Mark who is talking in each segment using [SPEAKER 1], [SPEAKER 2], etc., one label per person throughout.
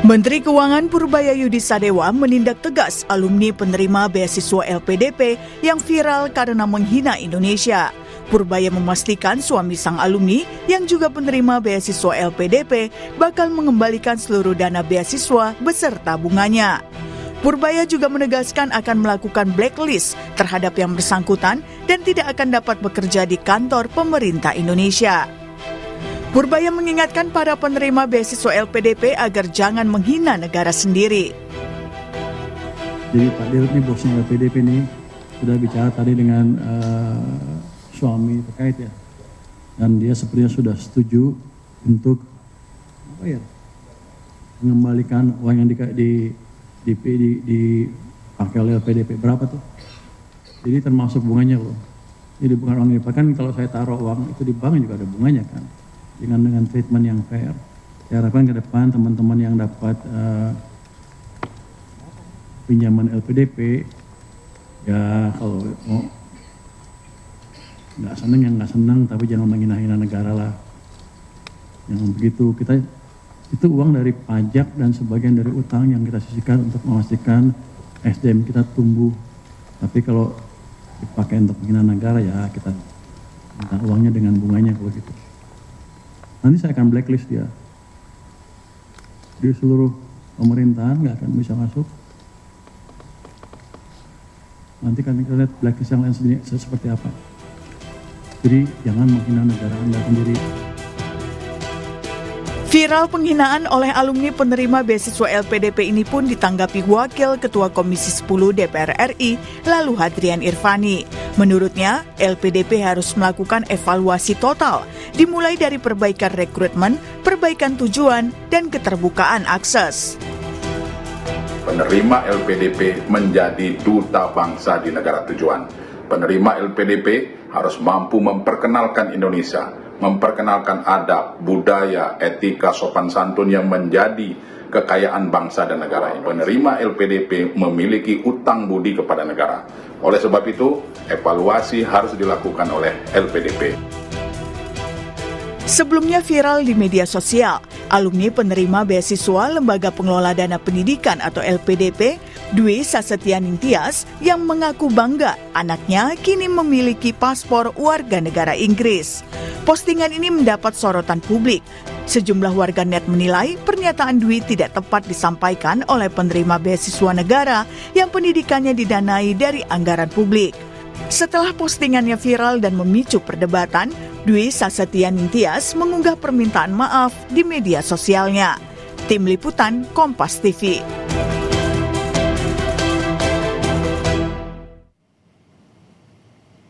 [SPEAKER 1] Menteri Keuangan Purbayayudi Sadewa menindak tegas alumni penerima beasiswa LPDP yang viral karena menghina Indonesia. Purbaya memastikan suami sang alumni yang juga penerima beasiswa LPDP bakal mengembalikan seluruh dana beasiswa beserta bunganya. Purbaya juga menegaskan akan melakukan blacklist terhadap yang bersangkutan dan tidak akan dapat bekerja di kantor pemerintah Indonesia. Purbaya mengingatkan para penerima beasiswa LPDP agar jangan menghina negara sendiri.
[SPEAKER 2] Jadi Pak Dirut ini bosnya LPDP ini sudah bicara tadi dengan suami terkait ya, dan dia sepertinya sudah setuju untuk mengembalikan uang yang dipakai oleh LPDP. Berapa tuh? Jadi termasuk bunganya loh. Jadi bukan uang dipakai, kan kalau saya taruh uang itu di bank juga ada bunganya kan. Dengan treatment yang fair. Saya harapkan ke depan teman-teman yang dapat pinjaman LPDP, ya kalau mau nggak senang ya nggak senang, tapi jangan menghina-hina negara lah. Yang begitu, kita itu uang dari pajak dan sebagian dari utang yang kita sisihkan untuk memastikan SDM kita tumbuh. Tapi kalau dipakai untuk menghina negara, ya kita minta uangnya dengan bunganya kalau gitu. Nanti saya akan blacklist dia. Di seluruh pemerintahan nggak akan bisa masuk. Nanti kan kita lihat blacklist yang lain seperti apa. Jadi jangan menghina negara Anda sendiri.
[SPEAKER 1] Viral penghinaan oleh alumni penerima beasiswa LPDP ini pun ditanggapi Wakil Ketua Komisi 10 DPR RI, Lalu Hadrian Irfani. Menurutnya, LPDP harus melakukan evaluasi total, dimulai dari perbaikan rekrutmen, perbaikan tujuan, dan keterbukaan akses.
[SPEAKER 3] Penerima LPDP menjadi duta bangsa di negara tujuan. Penerima LPDP harus mampu memperkenalkan Indonesia, memperkenalkan adab, budaya, etika, sopan santun yang menjadi kekayaan bangsa dan negara. Penerima LPDP memiliki utang budi kepada negara. Oleh sebab itu, evaluasi harus dilakukan oleh LPDP.
[SPEAKER 1] Sebelumnya viral di media sosial, alumni penerima beasiswa Lembaga Pengelola Dana Pendidikan atau LPDP, Dwi Sasetyaning Tias, yang mengaku bangga anaknya kini memiliki paspor warga negara Inggris. Postingan ini mendapat sorotan publik. Sejumlah warganet menilai pernyataan Dwi tidak tepat disampaikan oleh penerima beasiswa negara yang pendidikannya didanai dari anggaran publik. Setelah postingannya viral dan memicu perdebatan, Dwi Sasetyaning Tias mengunggah permintaan maaf di media sosialnya. Tim Liputan Kompas TV.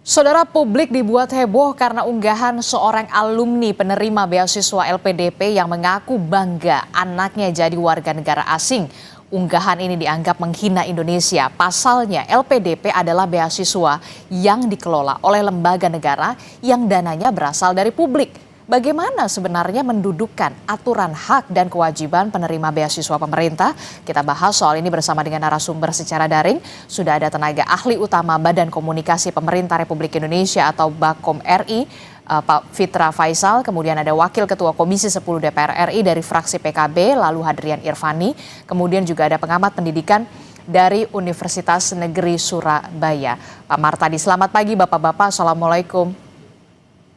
[SPEAKER 4] Saudara, publik dibuat heboh karena unggahan seorang alumni penerima beasiswa LPDP yang mengaku bangga anaknya jadi warga negara asing. Unggahan ini dianggap menghina Indonesia. Pasalnya LPDP adalah beasiswa yang dikelola oleh lembaga negara yang dananya berasal dari publik. Bagaimana sebenarnya mendudukkan aturan hak dan kewajiban penerima beasiswa pemerintah? Kita bahas soal ini bersama dengan narasumber secara daring. Sudah ada tenaga ahli utama Badan Komunikasi Pemerintah Republik Indonesia atau Bakom RI, Pak Fitra Faisal. Kemudian ada Wakil Ketua Komisi 10 DPR RI dari fraksi PKB, Lalu Hadrian Irfani. Kemudian juga ada pengamat pendidikan dari Universitas Negeri Surabaya, Pak Martadi. Selamat pagi Bapak-Bapak, Assalamualaikum.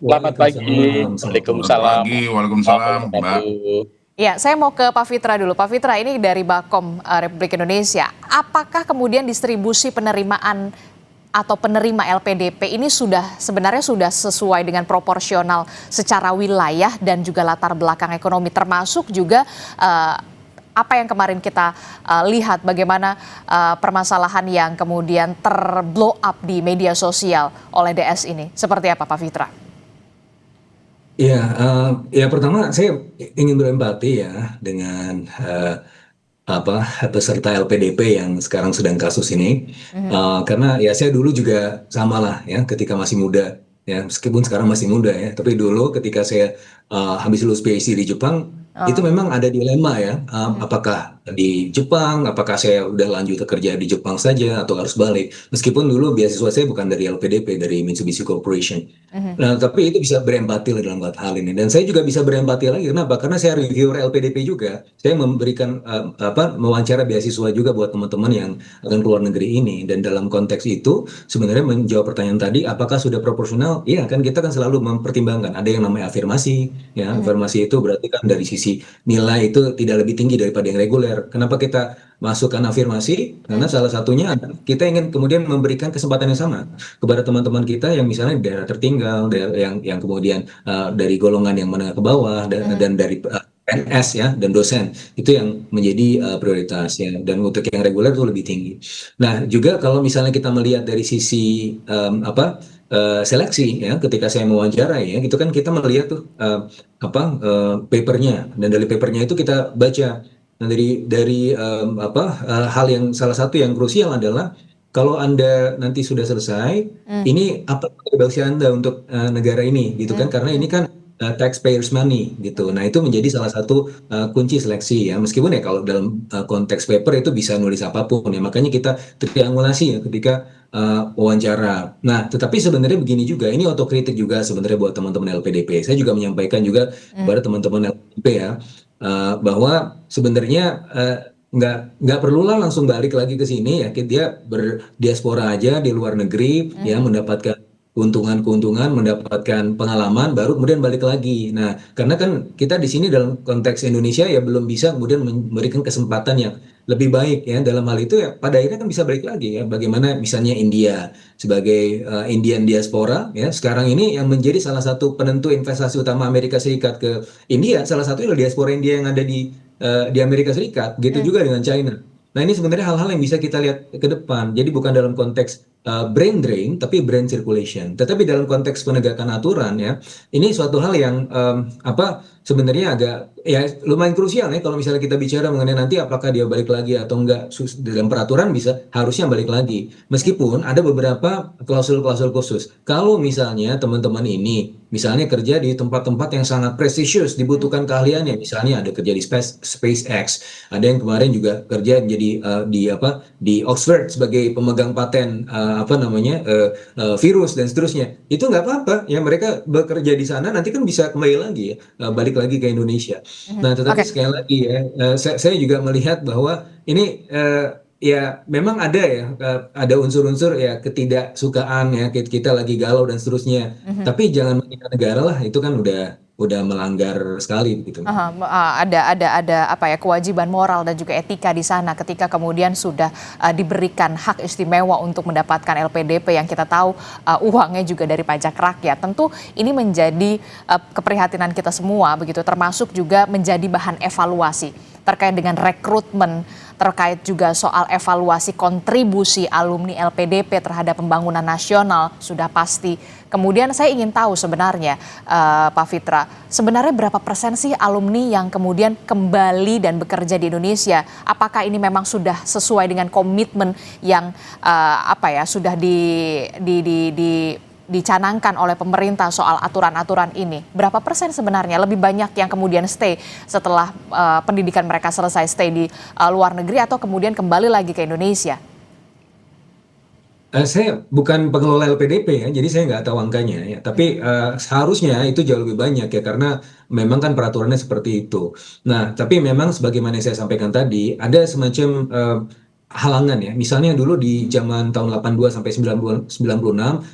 [SPEAKER 5] Selamat pagi. Waalaikumsalam.
[SPEAKER 3] Waalaikumsalam, Mbak.
[SPEAKER 4] Ya, saya mau ke Pak Fitra dulu. Pak Fitra, ini dari Bakom Republik Indonesia. Apakah kemudian distribusi penerimaan atau penerima LPDP ini sebenarnya sudah sesuai dengan proporsional secara wilayah dan juga latar belakang ekonomi, termasuk juga apa yang kemarin kita lihat bagaimana permasalahan yang kemudian terblow up di media sosial oleh DS ini. Seperti apa Pak Fitra?
[SPEAKER 5] Ya, pertama saya ingin berempati ya dengan peserta LPDP yang sekarang sedang kasus ini, karena ya saya dulu juga sama lah ya ketika masih muda ya, meskipun sekarang masih muda ya, tapi dulu ketika saya habis lulus PhD di Jepang, itu memang ada dilema ya, apakah di Jepang, apakah saya udah lanjut kerja di Jepang saja atau harus balik. Meskipun dulu beasiswa saya bukan dari LPDP, dari Mitsubishi Corporation. Nah, tapi itu bisa berempati lah dalam hal ini. Dan saya juga bisa berempati lagi, kenapa? Karena saya reviewer LPDP juga. Saya memberikan mewawancara beasiswa juga buat teman-teman yang akan keluar negeri ini. Dan dalam konteks itu, sebenarnya menjawab pertanyaan tadi, apakah sudah proporsional? Iya, kan kita kan selalu mempertimbangkan. Ada yang namanya afirmasi, ya. Afirmasi itu berarti kan dari sisi nilai itu tidak lebih tinggi daripada yang reguler. Kenapa kita masukkan afirmasi? Karena salah satunya adalah kita ingin kemudian memberikan kesempatan yang sama kepada teman-teman kita yang misalnya di daerah tertinggal, yang kemudian dari golongan yang menengah ke bawah dan dari PNS ya dan dosen itu yang menjadi prioritas ya, dan untuk yang reguler itu lebih tinggi. Nah juga kalau misalnya kita melihat dari sisi seleksi ya, ketika saya mewawancarai ya, itu kan kita melihat tuh papernya, dan dari papernya itu kita baca. Nah dari hal yang salah satu yang krusial adalah kalau Anda nanti sudah selesai, ini apa kontribusi Anda untuk negara ini, gitu kan? Karena ini kan taxpayers money, gitu. Nah itu menjadi salah satu kunci seleksi ya. Meskipun ya kalau dalam konteks paper itu bisa nulis apapun ya. Makanya kita triangulasi ya ketika wawancara. Nah, tetapi sebenarnya begini juga, ini otokritik juga sebenarnya buat teman-teman LPDP. Saya juga menyampaikan juga kepada teman-teman LPDP ya, bahwa sebenarnya nggak perlulah langsung balik lagi ke sini ya, dia berdiaspora aja di luar negeri ya, mendapatkan keuntungan-keuntungan, mendapatkan pengalaman, baru kemudian balik lagi. Nah, karena kan kita di sini dalam konteks Indonesia ya belum bisa kemudian memberikan kesempatan yang lebih baik ya dalam hal itu ya, pada akhirnya kan bisa balik lagi ya. Bagaimana misalnya India sebagai Indian diaspora ya, sekarang ini yang menjadi salah satu penentu investasi utama Amerika Serikat ke India, salah satunya adalah diaspora India yang ada di Amerika Serikat, gitu juga dengan China. Nah ini sebenarnya hal-hal yang bisa kita lihat ke depan. Jadi bukan dalam konteks brain drain, tapi brain circulation. Tetapi dalam konteks penegakan aturan ya, ini suatu hal yang sebenarnya agak ya lumayan krusial ya, kalau misalnya kita bicara mengenai nanti apakah dia balik lagi atau enggak. Dalam peraturan bisa harusnya balik lagi. Meskipun ada beberapa klausul-klausul khusus. Kalau misalnya teman-teman ini misalnya kerja di tempat-tempat yang sangat prestisius, dibutuhkan keahliannya, misalnya ada kerja di SpaceX, ada yang kemarin juga kerja menjadi di Oxford sebagai pemegang paten virus dan seterusnya. Itu nggak apa-apa ya, mereka bekerja di sana nanti kan bisa kembali lagi ya, balik lagi ke Indonesia. Nah tetapi sekali lagi ya, saya juga melihat bahwa ini ya memang ada ya, ada unsur-unsur ya ketidaksukaan ya, kita lagi galau dan seterusnya. Tapi jangan menghina negara lah, itu kan udah melanggar sekali gitu.
[SPEAKER 4] Ada apa ya, kewajiban moral dan juga etika di sana ketika kemudian sudah diberikan hak istimewa untuk mendapatkan LPDP yang kita tahu uangnya juga dari pajak rakyat. Tentu ini menjadi keprihatinan kita semua begitu, termasuk juga menjadi bahan evaluasi terkait dengan rekrutmen, terkait juga soal evaluasi kontribusi alumni LPDP terhadap pembangunan nasional sudah pasti. Kemudian saya ingin tahu sebenarnya Pak Fitra, sebenarnya berapa persen sih alumni yang kemudian kembali dan bekerja di Indonesia? Apakah ini memang sudah sesuai dengan komitmen yang sudah dicanangkan oleh pemerintah soal aturan-aturan ini? Berapa persen sebenarnya lebih banyak yang kemudian stay setelah pendidikan mereka selesai, stay di luar negeri atau kemudian kembali lagi ke Indonesia?
[SPEAKER 5] Saya bukan pengelola LPDP ya, jadi saya nggak tahu angkanya ya. Tapi seharusnya itu jauh lebih banyak ya, karena memang kan peraturannya seperti itu. Nah, tapi memang sebagaimana saya sampaikan tadi, ada semacam halangan ya. Misalnya dulu di zaman tahun 82 sampai 96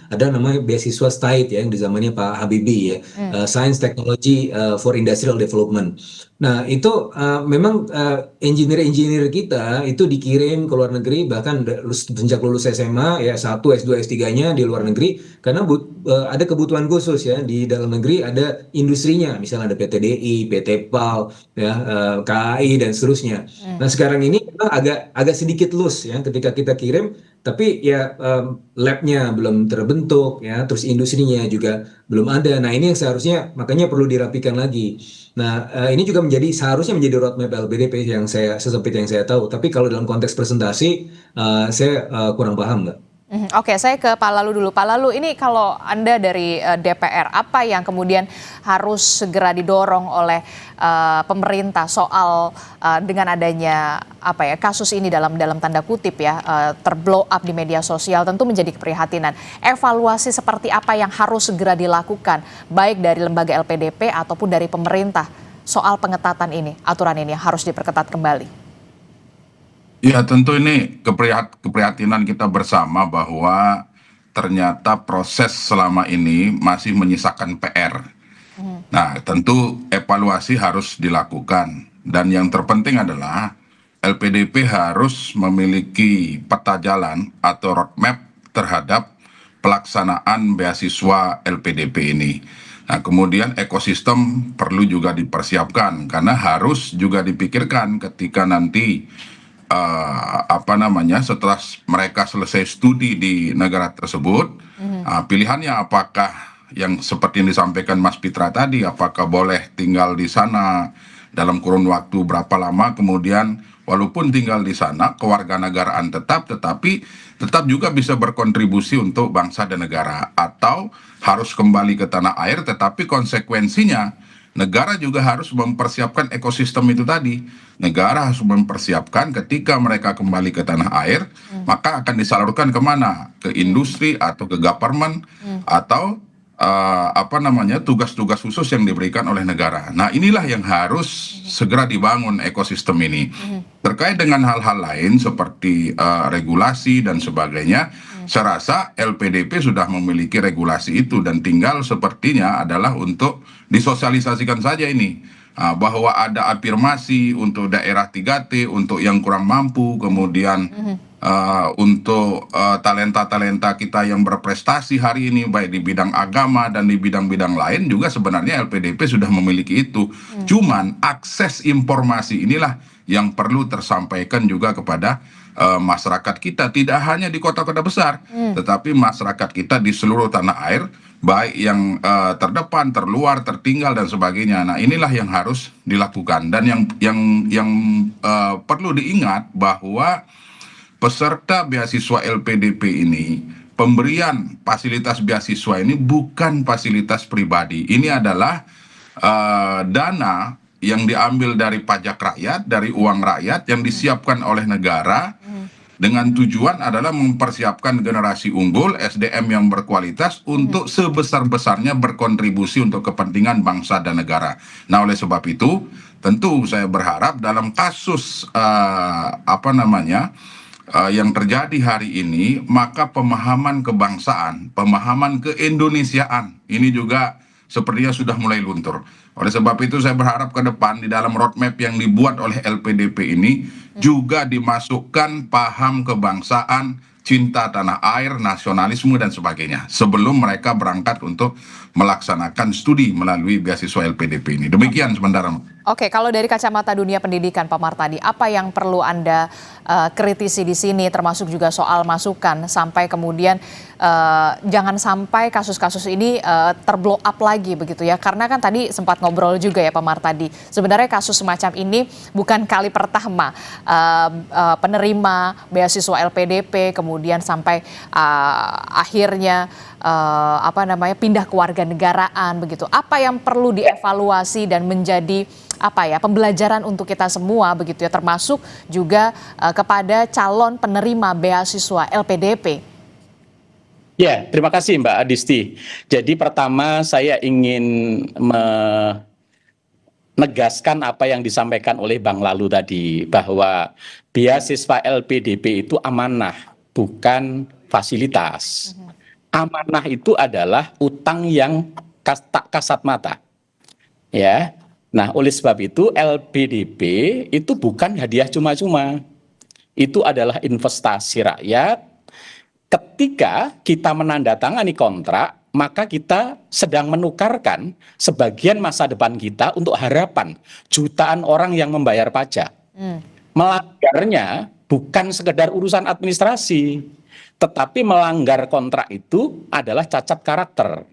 [SPEAKER 5] ada namanya beasiswa STAID ya, yang di zamannya Pak Habibie ya, Science Technology for Industrial Development. Nah itu memang engineer-engineer kita itu dikirim ke luar negeri, bahkan sejak lulus SMA ya, S1, S2, S3-nya di luar negeri, karena ada kebutuhan khusus ya. Di dalam negeri ada industrinya, misalnya ada PT DI, PT PAL, ya, KAI dan seterusnya. Nah sekarang ini memang agak sedikit loose ya ketika kita kirim, tapi ya labnya belum terbentuk ya, terus industrinya juga belum ada. Nah ini yang seharusnya makanya perlu dirapikan lagi. Nah ini juga seharusnya menjadi roadmap LPDP yang sesempit yang saya tahu. Tapi kalau dalam konteks presentasi saya kurang paham, Mbak.
[SPEAKER 4] Oke, saya ke Pak Lalu dulu. Pak Lalu, ini kalau Anda dari DPR, apa yang kemudian harus segera didorong oleh pemerintah soal dengan adanya kasus ini dalam tanda kutip ya, terblow up di media sosial, tentu menjadi keprihatinan. Evaluasi seperti apa yang harus segera dilakukan, baik dari lembaga LPDP ataupun dari pemerintah soal pengetatan ini, aturan ini harus diperketat kembali?
[SPEAKER 3] Ya, tentu ini keprihatinan kita bersama bahwa ternyata proses selama ini masih menyisakan PR. Nah, tentu evaluasi harus dilakukan. Dan yang terpenting adalah LPDP harus memiliki peta jalan atau roadmap terhadap pelaksanaan beasiswa LPDP ini. Nah, kemudian ekosistem perlu juga dipersiapkan karena harus juga dipikirkan ketika nanti setelah mereka selesai studi di negara tersebut, pilihannya apakah yang seperti yang disampaikan Mas Pitra tadi, apakah boleh tinggal di sana dalam kurun waktu berapa lama, kemudian walaupun tinggal di sana kewarganegaraan tetapi tetap juga bisa berkontribusi untuk bangsa dan negara, atau harus kembali ke tanah air tetapi konsekuensinya negara juga harus mempersiapkan ekosistem itu tadi. Negara harus mempersiapkan ketika mereka kembali ke tanah air, maka akan disalurkan kemana? Ke industri atau ke government, atau tugas-tugas khusus yang diberikan oleh negara. Nah, inilah yang harus segera dibangun ekosistem ini. Terkait dengan hal-hal lain seperti regulasi dan sebagainya, saya rasa LPDP sudah memiliki regulasi itu dan tinggal sepertinya adalah untuk disosialisasikan saja ini, bahwa ada afirmasi untuk daerah 3T, untuk yang kurang mampu, kemudian untuk talenta-talenta kita yang berprestasi hari ini baik di bidang agama dan di bidang-bidang lain juga sebenarnya LPDP sudah memiliki itu. Cuman akses informasi inilah yang perlu tersampaikan juga kepada masyarakat kita, tidak hanya di kota-kota besar, tetapi masyarakat kita di seluruh tanah air, baik yang terdepan, terluar, tertinggal dan sebagainya. Nah, inilah yang harus dilakukan. Dan yang perlu diingat bahwa peserta beasiswa LPDP ini, pemberian fasilitas beasiswa ini bukan fasilitas pribadi. Ini adalah dana yang diambil dari pajak rakyat, dari uang rakyat yang disiapkan oleh negara dengan tujuan adalah mempersiapkan generasi unggul, SDM yang berkualitas untuk sebesar-besarnya berkontribusi untuk kepentingan bangsa dan negara. Nah, oleh sebab itu, tentu saya berharap dalam kasus yang terjadi hari ini, maka pemahaman kebangsaan, pemahaman keindonesiaan ini juga sepertinya sudah mulai luntur. Oleh sebab itu saya berharap ke depan di dalam roadmap yang dibuat oleh LPDP ini juga dimasukkan paham kebangsaan, cinta tanah air, nasionalisme dan sebagainya sebelum mereka berangkat untuk melaksanakan studi melalui beasiswa LPDP ini. Demikian sementara.
[SPEAKER 4] Oke, kalau dari kacamata dunia pendidikan, Pak Martadi, apa yang perlu Anda kritisi di sini, termasuk juga soal masukan sampai kemudian jangan sampai kasus-kasus ini terblow up lagi begitu ya? Karena kan tadi sempat ngobrol juga ya Pak Martadi, sebenarnya kasus semacam ini bukan kali pertama penerima beasiswa LPDP kemudian sampai akhirnya pindah kewarganegaraan begitu. Apa yang perlu dievaluasi dan menjadi pembelajaran untuk kita semua begitu ya, termasuk juga kepada calon penerima beasiswa LPDP.
[SPEAKER 6] Ya, terima kasih Mbak Adisti. Jadi pertama saya ingin menegaskan apa yang disampaikan oleh Bang Lalu tadi, bahwa beasiswa LPDP itu amanah, bukan fasilitas. Amanah itu adalah utang yang tak kasat mata. Ya. Nah, oleh sebab itu LPDP itu bukan hadiah cuma-cuma. Itu adalah investasi rakyat. Ketika kita menandatangani kontrak, maka kita sedang menukarkan sebagian masa depan kita untuk harapan jutaan orang yang membayar pajak. Melanggarnya bukan sekedar urusan administrasi, tetapi melanggar kontrak itu adalah cacat karakter.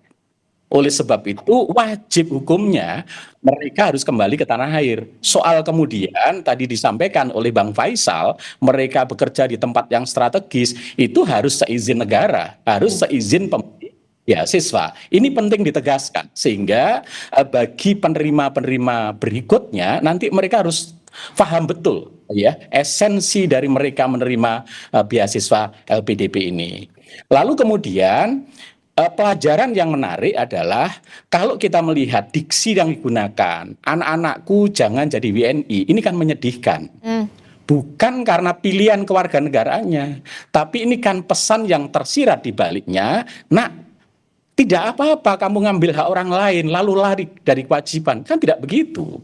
[SPEAKER 6] Oleh sebab itu wajib hukumnya mereka harus kembali ke tanah air. Soal kemudian tadi disampaikan oleh Bang Faisal, mereka bekerja di tempat yang strategis, itu harus seizin negara, harus seizin beasiswa. Ini penting ditegaskan sehingga bagi penerima-penerima berikutnya nanti mereka harus paham betul ya esensi dari mereka menerima beasiswa LPDP ini. Lalu kemudian pelajaran yang menarik adalah kalau kita melihat diksi yang digunakan, anak-anakku jangan jadi WNI, ini kan menyedihkan. Bukan karena pilihan kewarganegaraannya, tapi ini kan pesan yang tersirat di baliknya, nak, tidak apa-apa kamu ngambil hak orang lain lalu lari dari kewajiban, kan tidak begitu.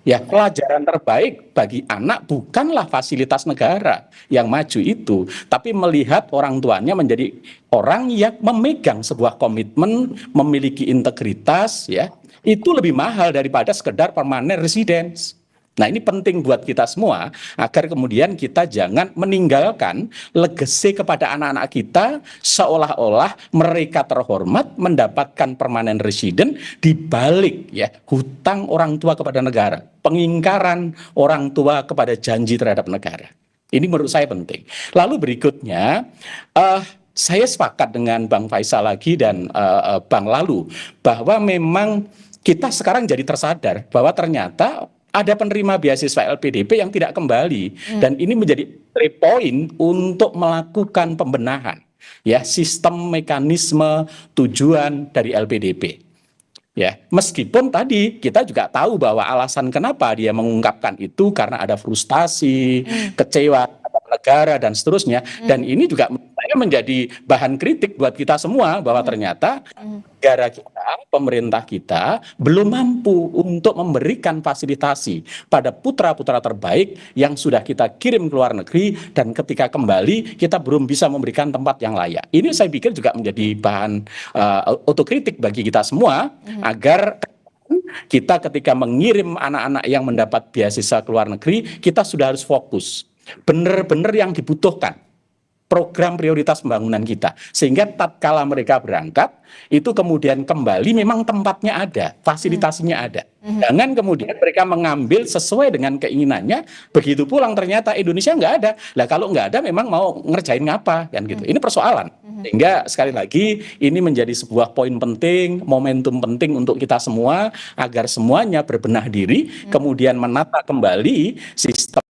[SPEAKER 6] Ya, pelajaran terbaik bagi anak bukanlah fasilitas negara yang maju itu, tapi melihat orang tuanya menjadi orang yang memegang sebuah komitmen, memiliki integritas, ya, itu lebih mahal daripada sekedar permanent residence. Nah, ini penting buat kita semua agar kemudian kita jangan meninggalkan legacy kepada anak-anak kita seolah-olah mereka terhormat mendapatkan permanent resident di balik ya hutang orang tua kepada negara, pengingkaran orang tua kepada janji terhadap negara. Ini menurut saya penting. Lalu berikutnya saya sepakat dengan Bang Faisal lagi dan Bang Lalu bahwa memang kita sekarang jadi tersadar bahwa ternyata ada penerima beasiswa LPDP yang tidak kembali dan ini menjadi point untuk melakukan pembenahan ya sistem mekanisme tujuan dari LPDP. Ya, meskipun tadi kita juga tahu bahwa alasan kenapa dia mengungkapkan itu karena ada frustasi, kecewa terhadap negara dan seterusnya. Dan ini juga menjadi bahan kritik buat kita semua bahwa ternyata negara kita, pemerintah kita belum mampu untuk memberikan fasilitasi pada putra-putra terbaik yang sudah kita kirim ke luar negeri dan ketika kembali kita belum bisa memberikan tempat yang layak. Ini saya pikir juga menjadi bahan otokritik bagi kita semua agar kita ketika mengirim anak-anak yang mendapat beasiswa ke luar negeri, kita sudah harus fokus benar-benar yang dibutuhkan program prioritas pembangunan kita sehingga tatkala mereka berangkat itu kemudian kembali memang tempatnya ada, fasilitasinya ada. Jangan kemudian mereka mengambil sesuai dengan keinginannya, begitu pulang ternyata Indonesia nggak ada. Lah kalau nggak ada memang mau ngerjain ngapa kan gitu. Ini persoalan. Sehingga sekali lagi ini menjadi sebuah poin penting, momentum penting untuk kita semua agar semuanya berbenah diri, kemudian menata kembali sistem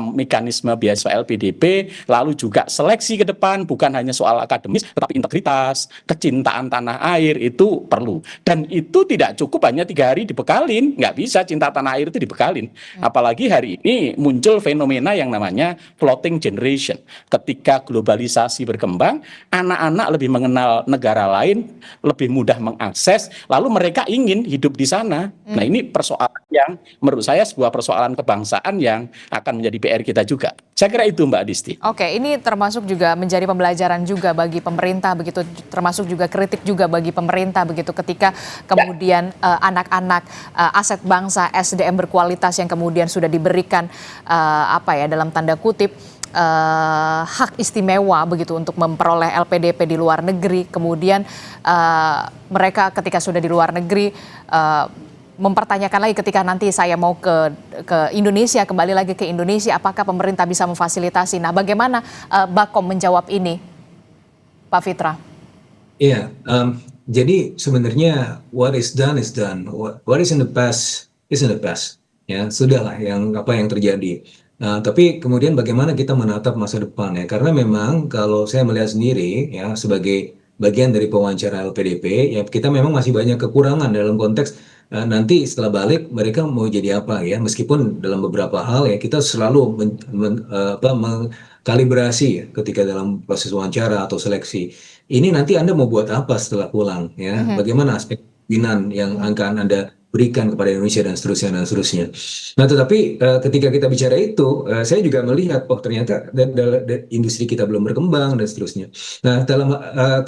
[SPEAKER 6] mekanisme beasiswa LPDP, lalu juga seleksi ke depan bukan hanya soal akademis tetapi integritas, kecintaan tanah air itu perlu dan itu tidak cukup hanya 3 hari dibekalin, nggak bisa cinta tanah air itu dibekalin. Apalagi hari ini muncul fenomena yang namanya floating generation. Ketika globalisasi berkembang, anak-anak lebih mengenal negara lain, lebih mudah mengakses, lalu mereka ingin hidup di sana. Nah, ini persoalan yang menurut saya sebuah persoalan kebangsaan yang akan menjadi PR kita juga. Saya kira itu Mbak Disti.
[SPEAKER 4] Oke, ini termasuk juga menjadi pembelajaran juga bagi pemerintah begitu, termasuk juga kritik juga bagi pemerintah begitu ketika kemudian anak-anak aset bangsa SDM berkualitas yang kemudian sudah diberikan dalam tanda kutip hak istimewa begitu untuk memperoleh LPDP di luar negeri, kemudian mereka ketika sudah di luar negeri mempertanyakan lagi ketika nanti saya mau ke Indonesia, kembali lagi ke Indonesia, apakah pemerintah bisa memfasilitasi? Nah, bagaimana Bakom menjawab ini, Pak Fitra?
[SPEAKER 5] Iya, jadi sebenarnya what is done is done, what is in the past is in the past. Ya, sudahlah yang terjadi. Tapi kemudian bagaimana kita menatap masa depan ya? Karena memang kalau saya melihat sendiri ya sebagai bagian dari pewawancara LPDP, ya kita memang masih banyak kekurangan dalam konteks nanti setelah balik mereka mau jadi apa ya, meskipun dalam beberapa hal ya kita selalu mengkalibrasi ya, ketika dalam proses wawancara atau seleksi. Ini nanti Anda mau buat apa setelah pulang ya, bagaimana aspek pembinaan yang akan Anda berikan kepada Indonesia dan seterusnya dan seterusnya. Nah, tetapi ketika kita bicara itu, saya juga melihat ternyata industri kita belum berkembang dan seterusnya. Nah,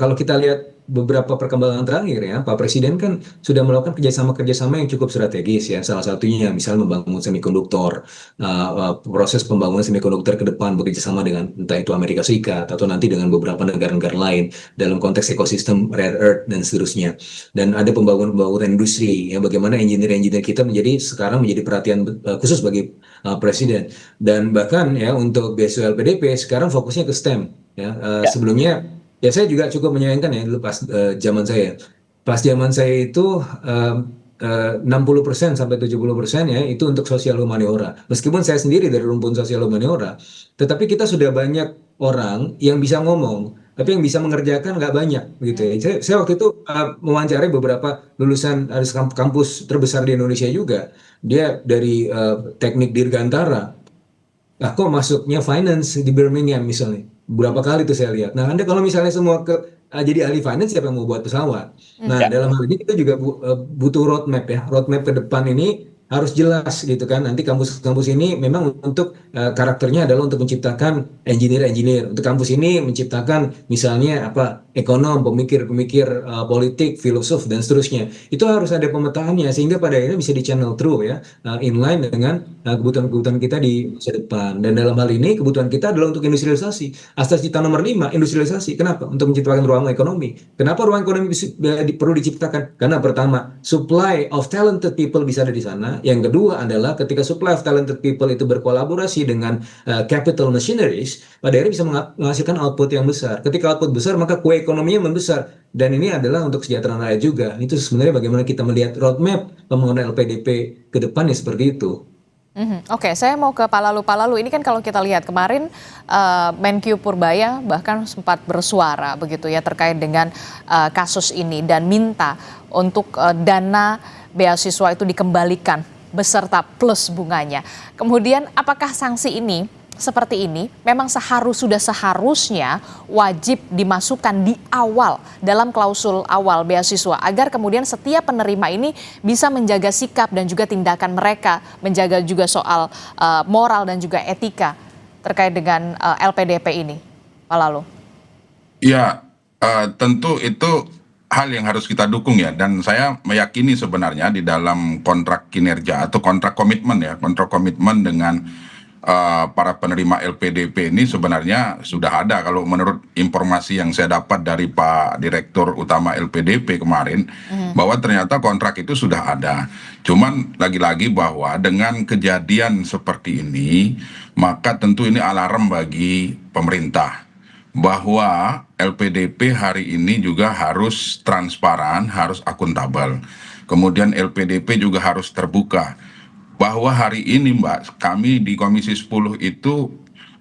[SPEAKER 5] kalau kita lihat beberapa perkembangan terakhir ya, Pak Presiden kan sudah melakukan kerjasama-kerjasama yang cukup strategis ya. Salah satunya misalnya membangun semikonduktor, proses pembangunan semikonduktor ke depan bekerjasama dengan entah itu Amerika Serikat atau nanti dengan beberapa negara-negara lain dalam konteks ekosistem rare earth dan seterusnya. Dan ada pembangunan industri ya, bagaimana engineer-engineer kita sekarang menjadi perhatian khusus bagi Presiden. Dan bahkan ya untuk beasiswa LPDP sekarang fokusnya ke STEM ya. Sebelumnya ya saya juga cukup menyayangkan ya dulu pas zaman saya. Pas zaman saya itu 60% sampai 70% ya itu untuk sosial humaniora. Meskipun saya sendiri dari rumpun sosial humaniora, tetapi kita sudah banyak orang yang bisa ngomong, tapi yang bisa mengerjakan nggak banyak gitu ya. Saya waktu itu mewawancarai beberapa lulusan kampus terbesar di Indonesia juga. Dia dari teknik dirgantara. Nah, kok masuknya finance di Birmingham misalnya? Berapa kali tuh saya lihat. Nah, Anda kalau misalnya semua jadi ahli finance, siapa yang mau buat pesawat? Nah, dalam hal ini kita juga butuh roadmap ya. Roadmap ke depan ini harus jelas gitu kan. Nanti kampus-kampus ini memang untuk karakternya adalah untuk menciptakan engineer-engineer. Untuk kampus ini menciptakan misalnya ekonom, pemikir-pemikir politik, filosof dan seterusnya. Itu harus ada pemetaannya sehingga pada akhirnya bisa di channel through ya, inline dengan kebutuhan-kebutuhan kita di masa depan. Dan dalam hal ini kebutuhan kita adalah untuk industrialisasi. Asas cita nomor 5, industrialisasi. Kenapa? Untuk menciptakan ruang ekonomi. Kenapa ruang ekonomi perlu diciptakan? Karena pertama, supply of talented people bisa ada di sana. Yang kedua adalah ketika supply of talented people itu berkolaborasi dengan capital machineries, pada akhirnya bisa menghasilkan output yang besar. Ketika output besar, maka kue ekonominya membesar. Dan ini adalah untuk kesejahteraan rakyat juga. Itu sebenarnya bagaimana kita melihat roadmap pembangunan LPDP ke depan ya seperti itu.
[SPEAKER 4] Oke, saya mau ke Pak Lalu. Pak Lalu, ini kan kalau kita lihat kemarin Menkyu Purbaya bahkan sempat bersuara begitu ya terkait dengan kasus ini dan minta untuk dana beasiswa itu dikembalikan beserta plus bunganya. Kemudian apakah sanksi ini seperti ini memang sudah seharusnya wajib dimasukkan di awal dalam klausul awal beasiswa agar kemudian setiap penerima ini bisa menjaga sikap dan juga tindakan mereka, menjaga juga soal moral dan juga etika terkait dengan LPDP ini, Pak Lalu.
[SPEAKER 3] Ya, tentu itu hal yang harus kita dukung ya, dan saya meyakini sebenarnya di dalam kontrak kinerja atau kontrak komitmen dengan para penerima LPDP ini sebenarnya sudah ada. Kalau menurut informasi yang saya dapat dari Pak Direktur Utama LPDP kemarin, bahwa ternyata kontrak itu sudah ada. Cuman lagi-lagi bahwa dengan kejadian seperti ini, maka tentu ini alarm bagi pemerintah bahwa LPDP hari ini juga harus transparan, harus akuntabel. Kemudian LPDP juga harus terbuka. Bahwa hari ini Mbak, kami di Komisi 10 itu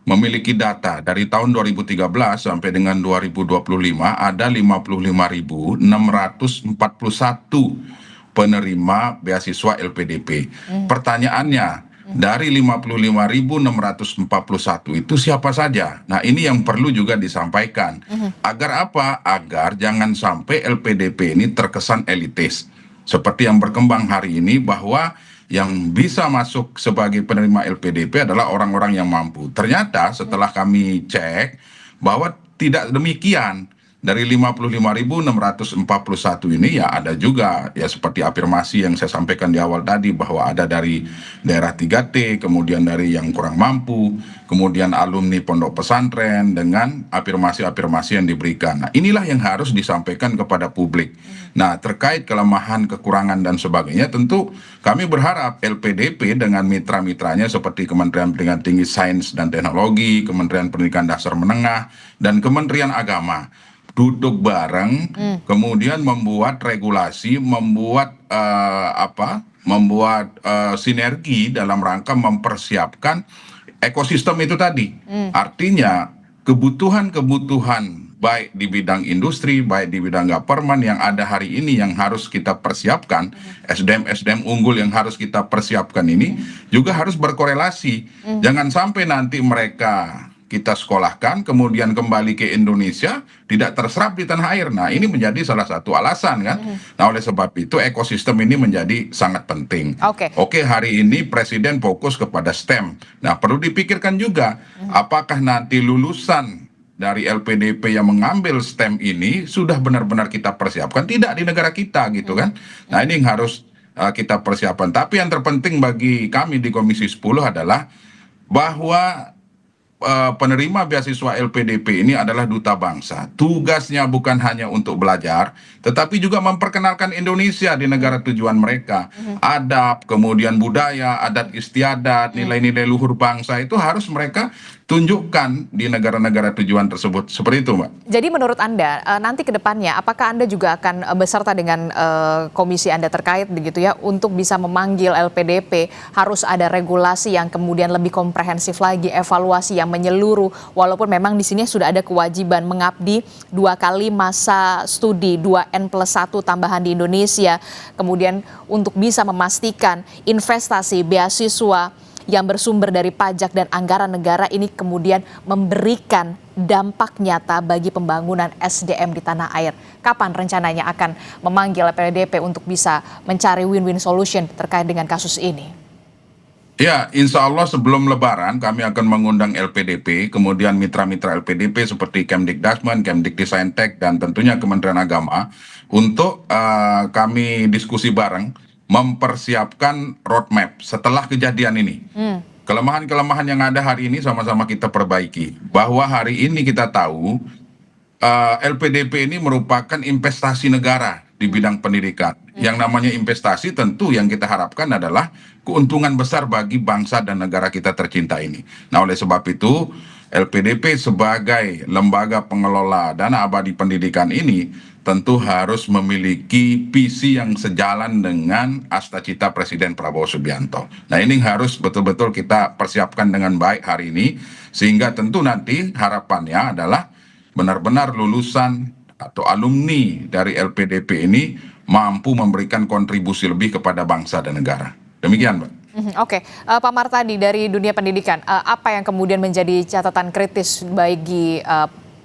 [SPEAKER 3] memiliki data dari tahun 2013 sampai dengan 2025 ada 55.641 penerima beasiswa LPDP. Pertanyaannya, dari 55.641 itu siapa saja? Nah, ini yang perlu juga disampaikan. Agar apa? Agar jangan sampai LPDP ini terkesan elitis. Seperti yang berkembang hari ini bahwa yang bisa masuk sebagai penerima LPDP adalah orang-orang yang mampu. Ternyata setelah kami cek bahwa tidak demikian. Dari 55.641 ini ya ada juga ya seperti afirmasi yang saya sampaikan di awal tadi bahwa ada dari daerah 3T, kemudian dari yang kurang mampu, kemudian alumni pondok pesantren dengan afirmasi-afirmasi yang diberikan. Nah, inilah yang harus disampaikan kepada publik. Nah, terkait kelemahan, kekurangan dan sebagainya, tentu kami berharap LPDP dengan mitra-mitranya seperti Kementerian Pendidikan Tinggi Sains dan Teknologi, Kementerian Pendidikan Dasar Menengah, dan Kementerian Agama duduk bareng, kemudian membuat regulasi, membuat sinergi dalam rangka mempersiapkan ekosistem itu tadi. Artinya kebutuhan-kebutuhan baik di bidang industri, baik di bidang government yang ada hari ini yang harus kita persiapkan, SDM unggul yang harus kita persiapkan ini juga harus berkorelasi. Jangan sampai nanti mereka kita sekolahkan, kemudian kembali ke Indonesia, tidak terserap di tanah air. Nah, ini menjadi salah satu alasan kan. Nah, oleh sebab itu ekosistem ini menjadi sangat penting. Oke, hari ini Presiden fokus kepada STEM. Nah, perlu dipikirkan juga, apakah nanti lulusan dari LPDP yang mengambil STEM ini sudah benar-benar kita persiapkan, tidak di negara kita gitu kan. Nah ini yang harus kita persiapkan. Tapi yang terpenting bagi kami di Komisi 10 adalah bahwa penerima beasiswa LPDP ini adalah duta bangsa. Tugasnya bukan hanya untuk belajar, tetapi juga memperkenalkan Indonesia di negara tujuan mereka. Adab, kemudian budaya, adat istiadat, nilai-nilai luhur bangsa itu harus mereka tunjukkan di negara-negara tujuan tersebut. Seperti itu, Mbak.
[SPEAKER 4] Jadi menurut Anda, nanti ke depannya, apakah Anda juga akan beserta dengan komisi Anda terkait begitu ya, untuk bisa memanggil LPDP, harus ada regulasi yang kemudian lebih komprehensif lagi, evaluasi yang menyeluruh, walaupun memang di sini sudah ada kewajiban mengabdi 2 kali masa studi, 2N+1 tambahan di Indonesia, kemudian untuk bisa memastikan investasi beasiswa yang bersumber dari pajak dan anggaran negara ini kemudian memberikan dampak nyata bagi pembangunan SDM di tanah air. Kapan rencananya akan memanggil LPDP untuk bisa mencari win-win solution terkait dengan kasus ini?
[SPEAKER 3] Ya, insya Allah sebelum Lebaran kami akan mengundang LPDP, kemudian mitra-mitra LPDP seperti Kemdikdasmen, Kemdikdesaintek, dan tentunya Kementerian Agama untuk kami diskusi bareng mempersiapkan roadmap setelah kejadian ini. Kelemahan-kelemahan yang ada hari ini sama-sama kita perbaiki. Bahwa hari ini kita tahu LPDP ini merupakan investasi negara di bidang pendidikan. Yang namanya investasi tentu yang kita harapkan adalah keuntungan besar bagi bangsa dan negara kita tercinta ini. Nah, oleh sebab itu LPDP sebagai lembaga pengelola dana abadi pendidikan ini tentu harus memiliki visi yang sejalan dengan asta-cita Presiden Prabowo Subianto. Nah, ini harus betul-betul kita persiapkan dengan baik hari ini, sehingga tentu nanti harapannya adalah benar-benar lulusan atau alumni dari LPDP ini mampu memberikan kontribusi lebih kepada bangsa dan negara. Demikian, Mbak.
[SPEAKER 4] Oke, Pak Martadi dari dunia pendidikan, apa yang kemudian menjadi catatan kritis bagi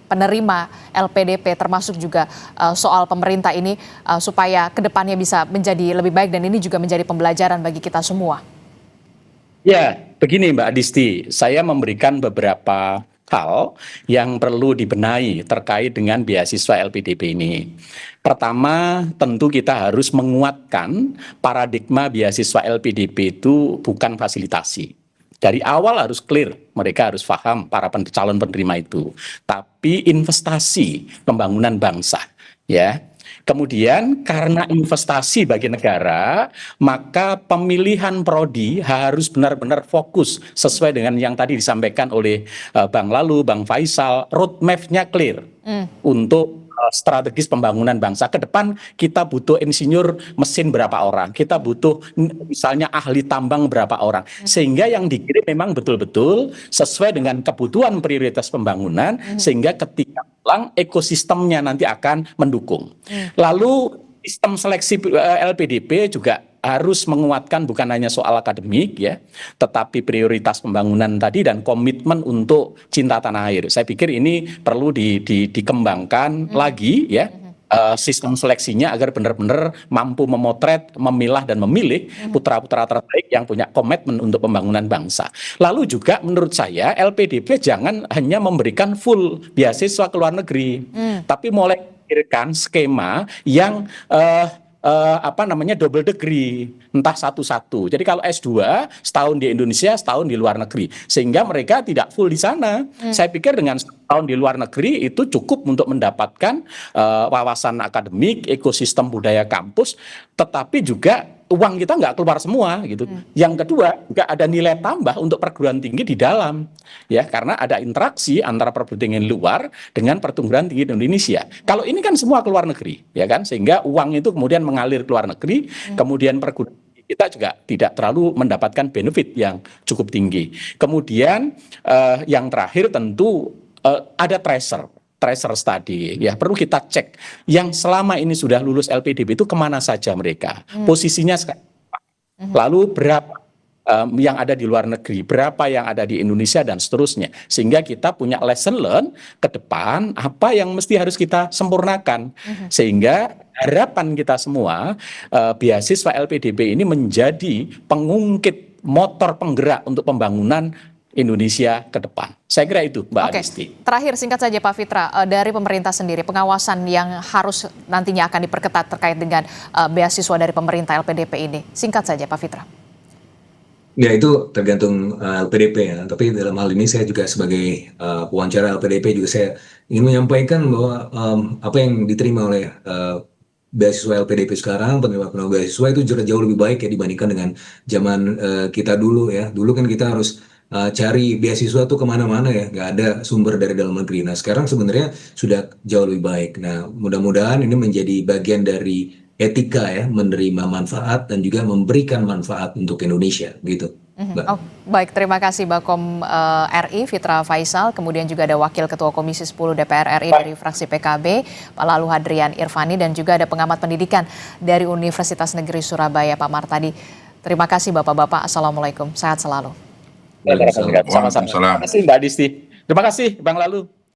[SPEAKER 4] penerima LPDP termasuk juga soal pemerintah ini supaya kedepannya bisa menjadi lebih baik dan ini juga menjadi pembelajaran bagi kita semua?
[SPEAKER 6] Ya, begini Mbak Adisti, saya memberikan beberapa hal yang perlu dibenahi terkait dengan beasiswa LPDP ini. Pertama, tentu kita harus menguatkan paradigma beasiswa LPDP itu bukan fasilitasi. Dari awal harus clear, mereka harus paham para calon penerima itu. Tapi investasi pembangunan bangsa, ya. Kemudian karena investasi bagi negara, maka pemilihan prodi harus benar-benar fokus sesuai dengan yang tadi disampaikan oleh Bang Lalu, Bang Faisal, roadmap-nya clear untuk strategis pembangunan bangsa. Ke depan kita butuh insinyur mesin berapa orang, kita butuh misalnya ahli tambang berapa orang, sehingga yang dikirim memang betul-betul sesuai dengan kebutuhan prioritas pembangunan, sehingga ketika pulang ekosistemnya nanti akan mendukung. Lalu sistem seleksi LPDP juga harus menguatkan bukan hanya soal akademik ya, tetapi prioritas pembangunan tadi dan komitmen untuk cinta tanah air. Saya pikir ini perlu dikembangkan lagi ya, sistem seleksinya agar benar-benar mampu memotret, memilah dan memilih putra-putra terbaik yang punya komitmen untuk pembangunan bangsa. Lalu juga menurut saya LPDP jangan hanya memberikan full beasiswa ke luar negeri, tapi mulai memikirkan skema yang double degree, entah satu-satu. Jadi kalau S2 setahun di Indonesia, setahun di luar negeri, sehingga mereka tidak full di sana. Saya pikir dengan setahun di luar negeri itu cukup untuk mendapatkan wawasan akademik, ekosistem budaya kampus, tetapi juga uang kita nggak keluar semua gitu. Yang kedua juga ada nilai tambah untuk perguruan tinggi di dalam, ya, karena ada interaksi antara perguruan tinggi luar dengan perguruan tinggi di Indonesia. Kalau ini kan semua keluar negeri, ya kan, sehingga uang itu kemudian mengalir ke luar negeri, kemudian perguruan tinggi kita juga tidak terlalu mendapatkan benefit yang cukup tinggi. Kemudian yang terakhir tentu ada tracer study, ya perlu kita cek yang selama ini sudah lulus LPDP itu kemana saja mereka, posisinya sekarang, lalu berapa yang ada di luar negeri, berapa yang ada di Indonesia dan seterusnya, sehingga kita punya lesson learn ke depan apa yang mesti harus kita sempurnakan, sehingga harapan kita semua beasiswa LPDP ini menjadi pengungkit motor penggerak untuk pembangunan Indonesia ke depan. Saya kira itu, Mbak
[SPEAKER 4] Oke,
[SPEAKER 6] Adisti.
[SPEAKER 4] terakhir singkat saja Pak Fitra, dari pemerintah sendiri, pengawasan yang harus nantinya akan diperketat terkait dengan beasiswa dari pemerintah LPDP ini. Singkat saja Pak Fitra.
[SPEAKER 5] Ya itu tergantung LPDP ya, tapi dalam hal ini saya juga sebagai pewawancara LPDP juga saya ingin menyampaikan bahwa apa yang diterima oleh beasiswa LPDP sekarang, penerima beasiswa itu jauh lebih baik ya dibandingkan dengan zaman kita dulu ya. Dulu kan kita harus cari beasiswa tuh kemana-mana ya, nggak ada sumber dari dalam negeri. Nah sekarang sebenarnya sudah jauh lebih baik. Nah mudah-mudahan ini menjadi bagian dari etika ya, menerima manfaat dan juga memberikan manfaat untuk Indonesia gitu. Mbak.
[SPEAKER 4] Oh, baik, terima kasih Bakom RI Fitra Faisal, kemudian juga ada Wakil Ketua Komisi 10 DPR RI dari fraksi PKB, Pak Lalu Hadrian Irvani, dan juga ada pengamat pendidikan dari Universitas Negeri Surabaya, Pak Martadi. Terima kasih Bapak-Bapak, Assalamualaikum, sehat selalu.
[SPEAKER 6] Sama-sama. Terima kasih Mbak Adisti. Terima kasih Bang Lalu.